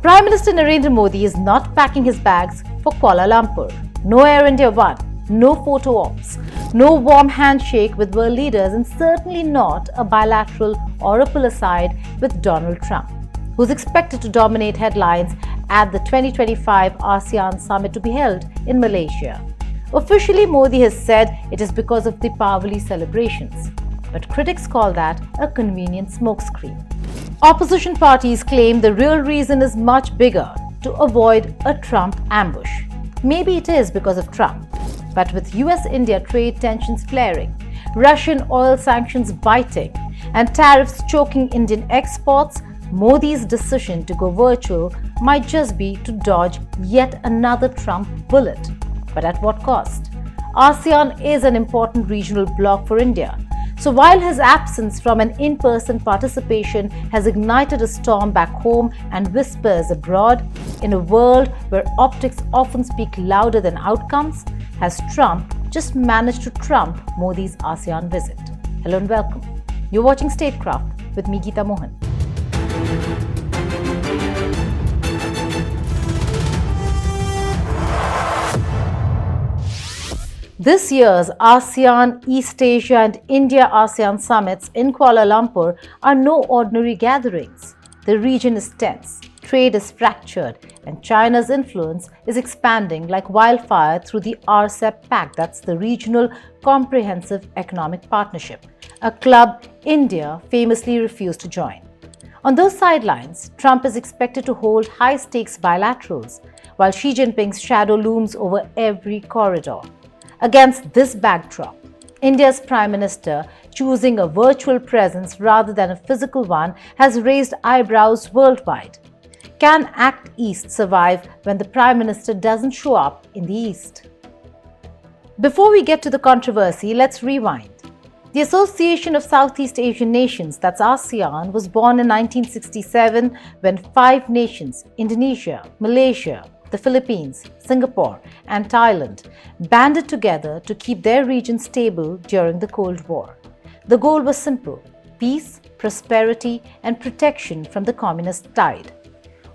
Prime Minister Narendra Modi is not packing his bags for Kuala Lumpur. No Air India One, no photo ops, no warm handshake with world leaders, and certainly not a bilateral or a pull aside with Donald Trump, who's expected to dominate headlines at the 2025 ASEAN summit to be held in Malaysia. Officially, Modi has said it is because of the Diwali celebrations, but critics call that a convenient smokescreen. Opposition parties claim the real reason is much bigger: to avoid a Trump ambush. Maybe it is because of Trump, but with U.S. India trade tensions flaring, Russian oil sanctions biting, and tariffs choking Indian exports, Modi's decision to go virtual might just be to dodge yet another Trump bullet. But at what cost? ASEAN is an important regional bloc for India. So while his absence from an in-person participation has ignited a storm back home and whispers abroad, in a world where optics often speak louder than outcomes, has Trump just managed to trump Modi's ASEAN visit? Hello and welcome. You're watching Statecraft with me, Geeta Mohan. This year's ASEAN, East Asia and India-ASEAN summits in Kuala Lumpur are no ordinary gatherings. The region is tense, trade is fractured, and China's influence is expanding like wildfire through the rcep pact, that's the Regional Comprehensive Economic Partnership, a club India famously refused to join. On those sidelines, Trump is expected to hold high-stakes bilaterals, while Xi Jinping's shadow looms over every corridor. Against this backdrop, India's Prime Minister choosing a virtual presence rather than a physical one has raised eyebrows worldwide. Can Act East survive when the Prime Minister doesn't show up in the East? Before we get to the controversy, let's rewind. The Association of Southeast Asian Nations, that's ASEAN, was born in 1967 when 5 nations, Indonesia, Malaysia, the Philippines, Singapore, and Thailand, banded together to keep their region stable during the Cold War. The goal was simple: peace, prosperity, and protection from the communist tide.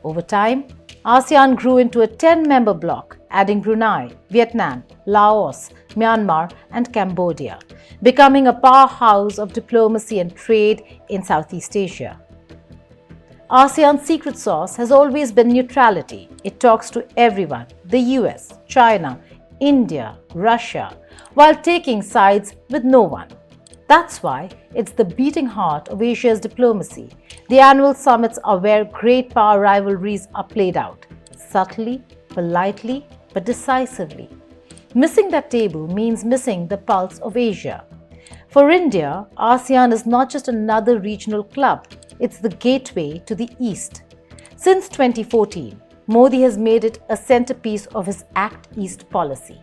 Over time, ASEAN grew into a 10-member bloc, adding Brunei, Vietnam, Laos, Myanmar, and Cambodia, becoming a powerhouse of diplomacy and trade in Southeast Asia. ASEAN's secret sauce has always been neutrality. It talks to everyone: the US, China, India, Russia, while taking sides with no one. That's why it's the beating heart of Asia's diplomacy. The annual summits are where great power rivalries are played out, subtly, politely, but decisively. Missing that table means missing the pulse of Asia. For India, ASEAN is not just another regional club. It's the gateway to the East. Since 2014, Modi has made it a centerpiece of his Act East policy.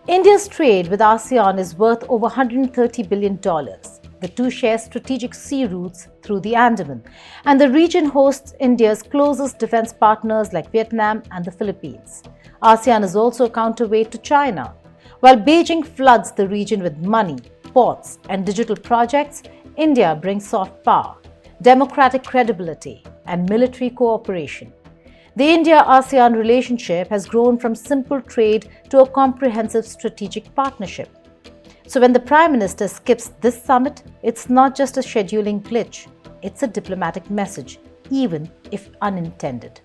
India's trade with ASEAN is worth over $130 billion. The two share strategic sea routes through the Andaman, and the region hosts India's closest defense partners like Vietnam and the Philippines. ASEAN is also a counterweight to China. While Beijing floods the region with money, ports, and digital projects, India brings soft power, democratic credibility, and military cooperation. The India-ASEAN relationship has grown from simple trade to a comprehensive strategic partnership. So when the Prime Minister skips this summit, it's not just a scheduling glitch, it's a diplomatic message, even if unintended.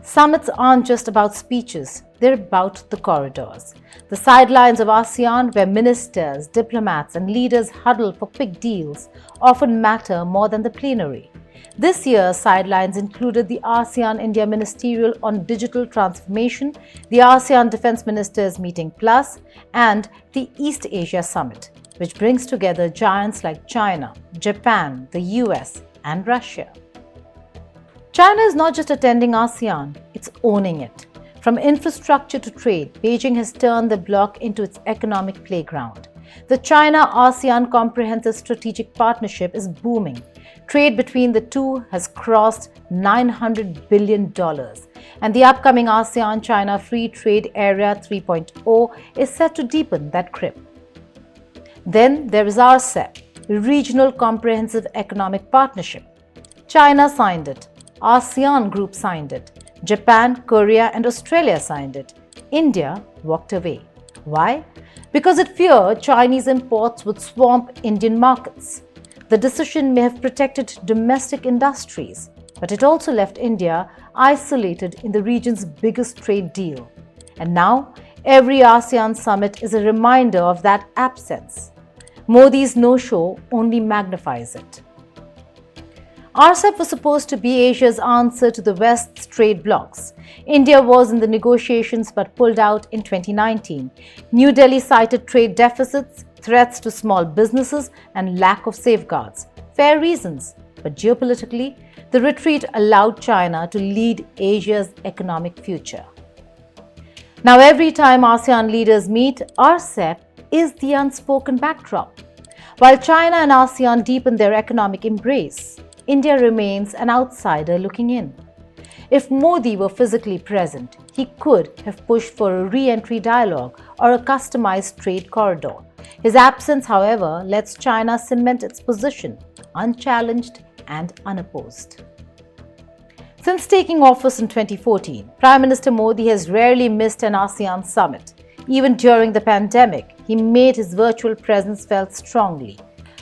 Summits aren't just about speeches, they're about the corridors. The sidelines of ASEAN, where ministers, diplomats, and leaders huddle for quick deals, often matter more than the plenary. This year's sidelines included the ASEAN-India Ministerial on Digital Transformation, the ASEAN Defence Ministers Meeting Plus, and the East Asia Summit, which brings together giants like China, Japan, the US, and Russia. China is not just attending ASEAN, it's owning it. From infrastructure to trade, Beijing has turned the bloc into its economic playground. The China-ASEAN Comprehensive Strategic Partnership is booming. Trade between the two has crossed $900 billion, and the upcoming ASEAN-China Free Trade Area 3.0 is set to deepen that grip. Then there is RCEP, the Regional Comprehensive Economic Partnership. China signed it. ASEAN group signed it. Japan, Korea, and Australia signed it. India walked away. Why? Because it feared Chinese imports would swamp Indian markets. The decision may have protected domestic industries, but it also left India isolated in the region's biggest trade deal. And now, every ASEAN summit is a reminder of that absence. Modi's no-show only magnifies it. RCEP was supposed to be Asia's answer to the West's trade blocs. India was in the negotiations but pulled out in 2019. New Delhi cited trade deficits, threats to small businesses, and lack of safeguards. Fair reasons, but geopolitically, the retreat allowed China to lead Asia's economic future. Now, every time ASEAN leaders meet, RCEP is the unspoken backdrop. While China and ASEAN deepen their economic embrace, India remains an outsider looking in. If Modi were physically present, he could have pushed for a re-entry dialogue or a customized trade corridor. His absence, however, lets China cement its position, unchallenged and unopposed. Since taking office in 2014, Prime Minister Modi has rarely missed an ASEAN summit. Even during the pandemic, he made his virtual presence felt strongly.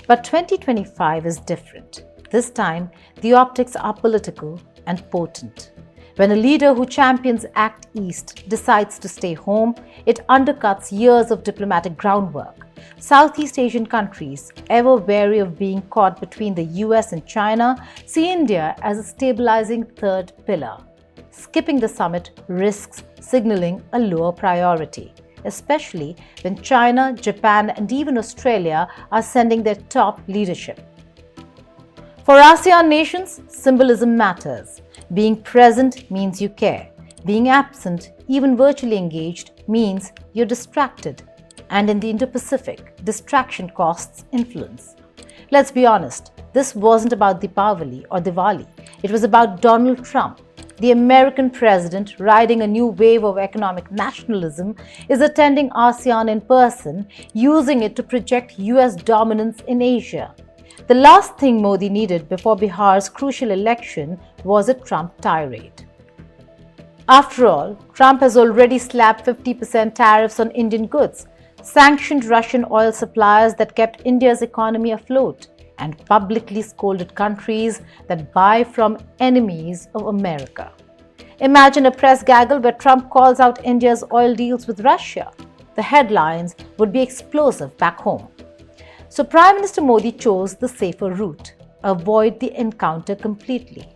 But 2025 is different. This time, the optics are political and potent. When a leader who champions Act East decides to stay home, it undercuts years of diplomatic groundwork. Southeast Asian countries, ever wary of being caught between the US and China, see India as a stabilizing third pillar. Skipping the summit risks signaling a lower priority, especially when China, Japan, and even Australia are sending their top leadership. For ASEAN nations, symbolism matters. Being present means you care. Being absent, even virtually engaged, means you're distracted. And in the Indo-Pacific, distraction costs influence. Let's be honest, this wasn't about Deepavali or Diwali. It was about Donald Trump. The American president, riding a new wave of economic nationalism, is attending ASEAN in person, using it to project US dominance in Asia. The last thing Modi needed before Bihar's crucial election was a Trump tirade. After all, Trump has already slapped 50% tariffs on Indian goods, sanctioned Russian oil suppliers that kept India's economy afloat, and publicly scolded countries that buy from enemies of America. Imagine a press gaggle where Trump calls out India's oil deals with Russia. The headlines would be explosive back home. So Prime Minister Modi chose the safer route. Avoid the encounter completely.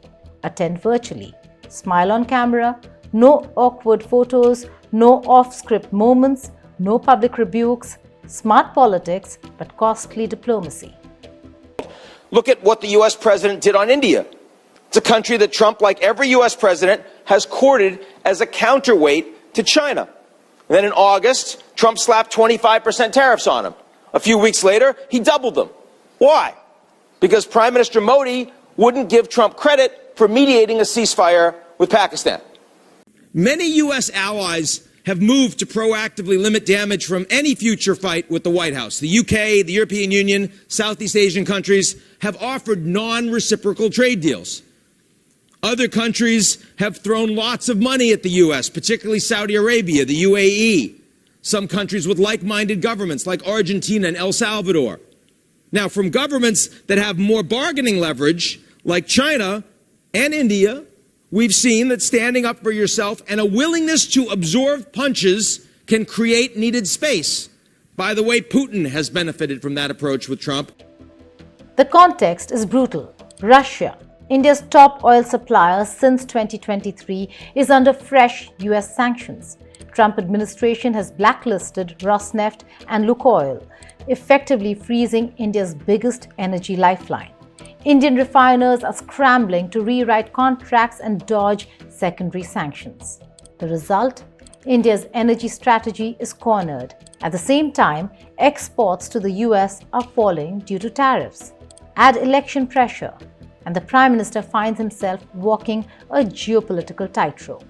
Attend virtually. Smile on camera. No awkward photos. No off-script moments. No public rebukes. Smart politics, but costly diplomacy. Look at what the U.S. president did on India. It's a country that Trump, like every U.S. president, has courted as a counterweight to China. And then in August, Trump slapped 25% tariffs on him. A few weeks later, he doubled them. Why? Because Prime Minister Modi wouldn't give Trump credit for mediating a ceasefire with Pakistan. Many U.S. allies have moved to proactively limit damage from any future fight with the White House. The UK, the European Union, Southeast Asian countries have offered non-reciprocal trade deals. Other countries have thrown lots of money at the U.S., particularly Saudi Arabia, the UAE, some countries with like-minded governments like Argentina and El Salvador. Now, from governments that have more bargaining leverage, like China and India, we've seen that standing up for yourself and a willingness to absorb punches can create needed space. By the way, Putin has benefited from that approach with Trump. The context is brutal. Russia, India's top oil supplier since 2023, is under fresh US sanctions. Trump administration has blacklisted Rosneft and Lukoil, effectively freezing India's biggest energy lifeline. Indian refiners are scrambling to rewrite contracts and dodge secondary sanctions. The result? India's energy strategy is cornered. At the same time, exports to the US are falling due to tariffs. Add election pressure, and the Prime Minister finds himself walking a geopolitical tightrope.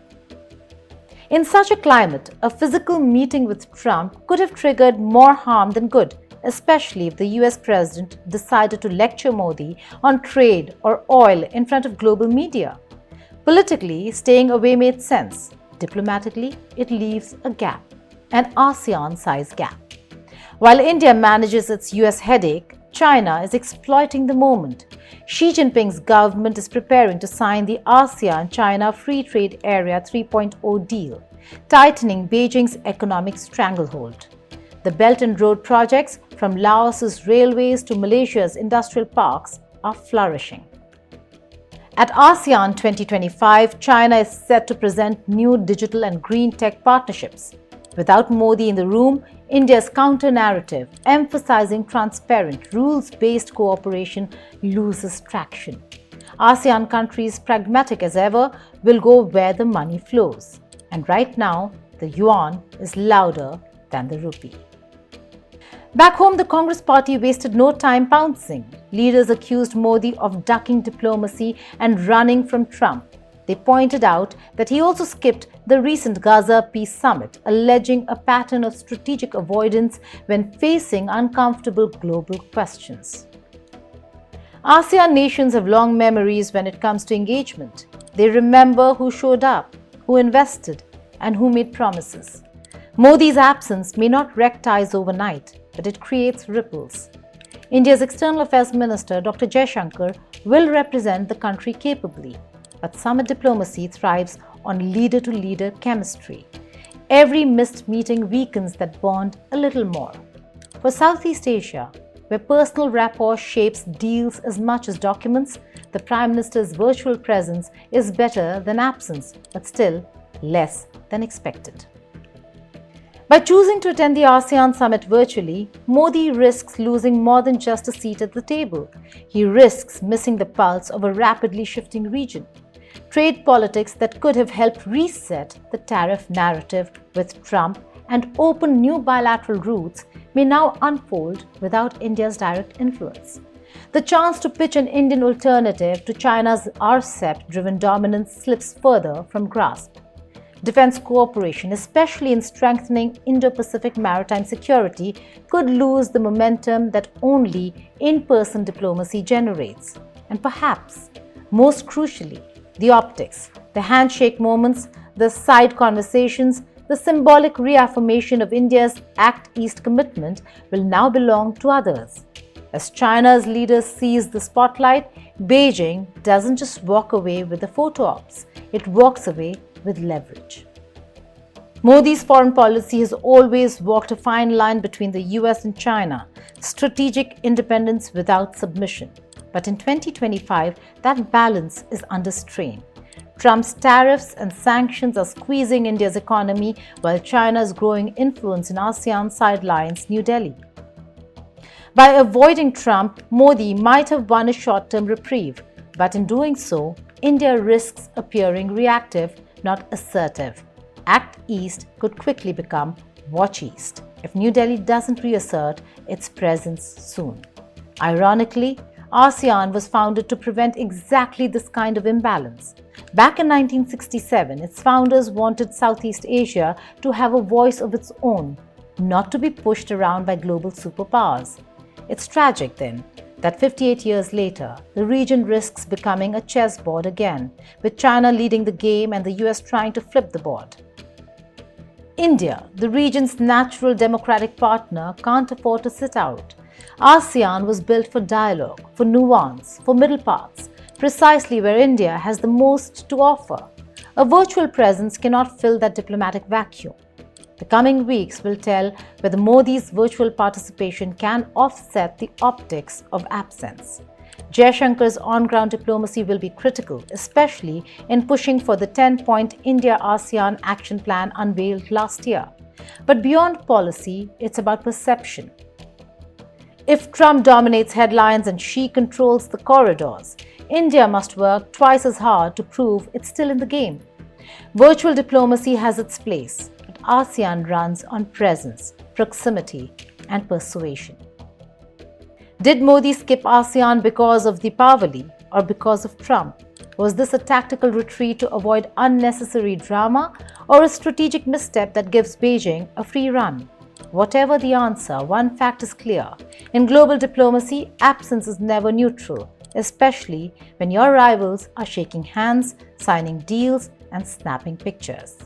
In such a climate, a physical meeting with Trump could have triggered more harm than good, especially if the US president decided to lecture Modi on trade or oil in front of global media. Politically, staying away made sense. Diplomatically, it leaves a gap, an ASEAN-sized gap. While India manages its US headache, China is exploiting the moment. Xi Jinping's government is preparing to sign the ASEAN-China Free Trade Area 3.0 deal, tightening Beijing's economic stranglehold. The Belt and Road projects, from Laos's railways to Malaysia's industrial parks, are flourishing. At ASEAN 2025, China is set to present new digital and green tech partnerships. Without Modi in the room, India's counter-narrative, emphasizing transparent, rules-based cooperation, loses traction. ASEAN countries, pragmatic as ever, will go where the money flows. And right now, the yuan is louder than the rupee. Back home, the Congress party wasted no time pouncing. Leaders accused Modi of ducking diplomacy and running from Trump. They pointed out that he also skipped the recent Gaza Peace Summit, alleging a pattern of strategic avoidance when facing uncomfortable global questions. ASEAN nations have long memories when it comes to engagement. They remember who showed up, who invested, and who made promises. Modi's absence may not wreck ties overnight, but it creates ripples. India's External Affairs Minister, Dr. Jaishankar, will represent the country capably, but summit diplomacy thrives on leader-to-leader chemistry. Every missed meeting weakens that bond a little more. For Southeast Asia, where personal rapport shapes deals as much as documents, the Prime Minister's virtual presence is better than absence, but still less than expected. By choosing to attend the ASEAN summit virtually, Modi risks losing more than just a seat at the table. He risks missing the pulse of a rapidly shifting region. Trade politics that could have helped reset the tariff narrative with Trump and open new bilateral routes may now unfold without India's direct influence. The chance to pitch an Indian alternative to China's rcep-driven dominance slips further from grasp. Defense cooperation, especially in strengthening Indo-Pacific maritime security, could lose the momentum that only in-person diplomacy generates. And perhaps, most crucially, the optics, the handshake moments, the side conversations, the symbolic reaffirmation of India's Act East commitment will now belong to others. As China's leaders seize the spotlight, Beijing doesn't just walk away with the photo ops, it walks away with leverage. Modi's foreign policy has always walked a fine line between the US and China, strategic independence without submission. But in 2025, that balance is under strain. Trump's tariffs and sanctions are squeezing India's economy, while China's growing influence in ASEAN sidelines New Delhi. By avoiding Trump, Modi might have won a short-term reprieve, but in doing so, India risks appearing reactive, not assertive. Act East could quickly become Watch East if New Delhi doesn't reassert its presence soon. Ironically, ASEAN was founded to prevent exactly this kind of imbalance. Back in 1967, its founders wanted Southeast Asia to have a voice of its own, not to be pushed around by global superpowers. It's tragic, then, that 58 years later, the region risks becoming a chessboard again, with China leading the game and the US trying to flip the board. India, the region's natural democratic partner, can't afford to sit out. ASEAN was built for dialogue, for nuance, for middle paths, precisely where India has the most to offer. A virtual presence cannot fill that diplomatic vacuum. The coming weeks will tell whether Modi's virtual participation can offset the optics of absence. Jaishankar's on-ground diplomacy will be critical, especially in pushing for the 10-point India-ASEAN action plan unveiled last year. But beyond policy, it's about perception. If Trump dominates headlines and Xi controls the corridors, India must work twice as hard to prove it's still in the game. Virtual diplomacy has its place, but ASEAN runs on presence, proximity, and persuasion. Did Modi skip ASEAN because of Deepavali or because of Trump? Was this a tactical retreat to avoid unnecessary drama or a strategic misstep that gives Beijing a free run? Whatever the answer, one fact is clear. In global diplomacy, absence is never neutral. especially when your rivals are shaking hands, signing deals, and snapping pictures.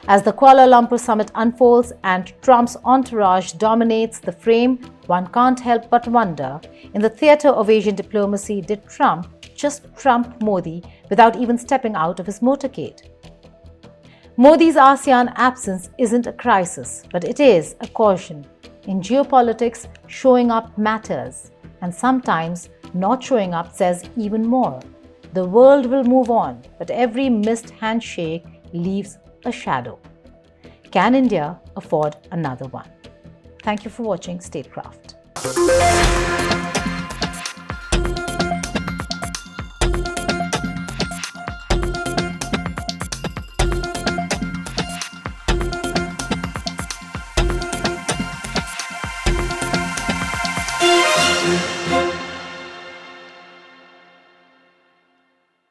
As the Kuala Lumpur summit unfolds and Trump's entourage dominates the frame, one can't help but wonder, in the theatre of Asian diplomacy, did Trump just trump Modi without even stepping out of his motorcade? Modi's ASEAN absence isn't a crisis, but it is a caution. In geopolitics, showing up matters, and sometimes not showing up says even more. The world will move on, but every missed handshake leaves a shadow. Can India afford another one? Thank you for watching Statecraft.